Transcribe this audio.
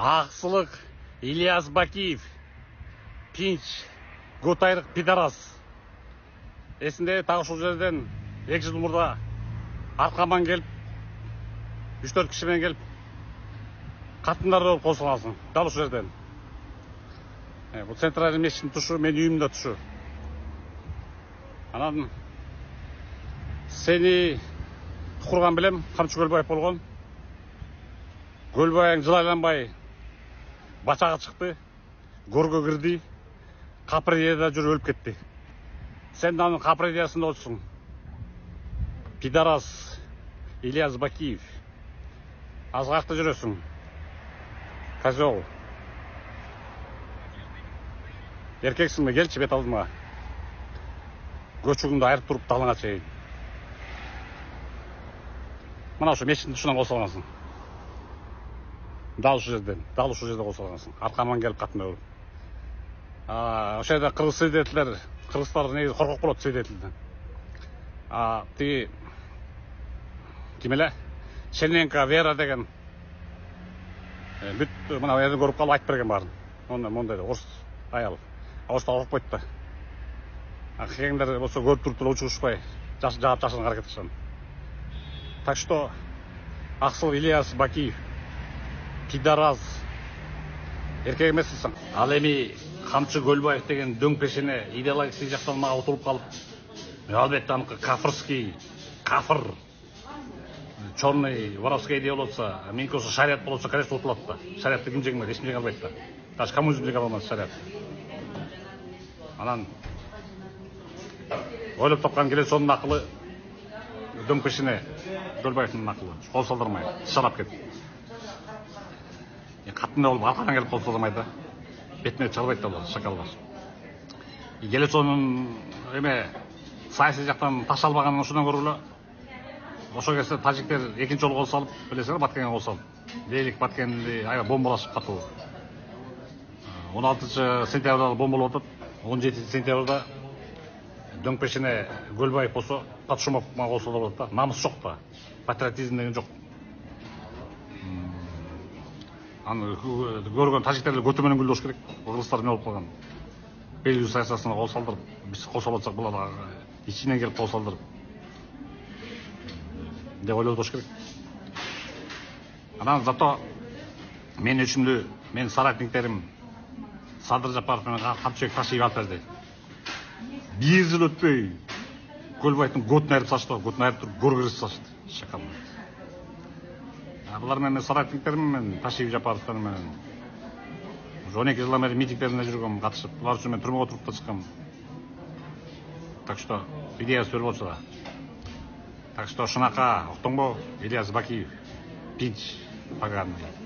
Ақсылық Ильяс Бакиев, Пинч, Гутайрық пидорас. Есінде тағы сол жерден 2 жыл мұрда арқаман келіп, 3-4 кішімен келіп, қатындар болып қосылғансың. Дал сол жерден. Бұл центральный мешіттің тұшы, мен үйімде тұшы. Анан сені құрған білем, Қамшы Көлбаев болған. Көлбаевың жылайланбай бачаға шықты, көрге кірді, Қапредияда жүр өліп кетті. Сен даның Қапредиясында отырсың. Пидорас Ильяс Бакиев. Азғақты жүресің. Козел. Еркексің бе, келші бет алдыма. Көчігіңді айырып тұрып талыңа чейін. Мына ұшы мешіттің тұшынан қосылғансың. Дал ұшы жерден қосылғансың. Арқаман келіп қатын өліп. Осы жерде қырғыз свидетелер, қырғыздар негізі қорқақ болады свидетелден. Тегі кемелі Шельненко Вера деген бүт мына жерден көріп қалып айтып берген барын. Ондайды орыс аял. Орыста оқып қойды. Кеңдер болса көріп тұрып ұшпай жауап жасырған қарекет қылған. Так что Ақсыл Ильяс Бакиев, пидорас, еркек емессің. Ал эми Қамшы Көлбаев деген дөңпешіне идеологический жақтан маға отырып қалып, албетте анықы кафырский, кафыр, черный, воровский идея болса, менікі осы шариат болса, конечно, ұтылады да. Шариатты кім жеңмейді, ешкім жеңе албайды да. Даже коммунизм жеңе алмайды шариат. Анан ойлап тапқан келе соның ақылы дөңпешіне Көлбаевтың ақылы қол салдырмай, шарап кетті. Қатында болып арқадан келіп қол салдырмайды. Бетіне чалбайды олар, шакалдар. Келе соның саяси жақтан таш албағанын ұшынан көрілі. Ошо кезде тажиктер екінші жол қол салып, білесіңдер, Баткенге қол салып. Дейлік Баткенде бомбалашып қатылы. 16 сентябрьда бомбалы отыр. 17 сентябрьда дөңпешіне Көлбаев болса, Патшумовқа қол салдырып отыр. Намыс жоқ та, патриотизм деген жоқ. Көрген тажиктерді көтіменен күлді ош керек. Қырғыздар не болып қалған. Белгілі саясатына қол салдырып, біз қол салатсақ бұлар ішінен келіп қол салдырып. Деп ойлауды ош керек. Анан зато мен үшімді, мен соратниктерім Садыр Жапаров мен Қамшыбек Ташиев алып берді. 1 жыл өтпей Көлбаевтың көтін айырып сашты, көтін айырып тұрып көргіріс сашты. Шақамын. Бұлар мен соратниктерім мен Ташиев Жапаровтарым мен 12 жылдан бері митингтеріне жүргенмін, қатысып. Бұлар үшін мен түрмеге отырып та шыққанмын. Так что идея сөр болса да. Так что шынақа, ұқтың ба, Ильяс Бакиев, Пинч, поганый.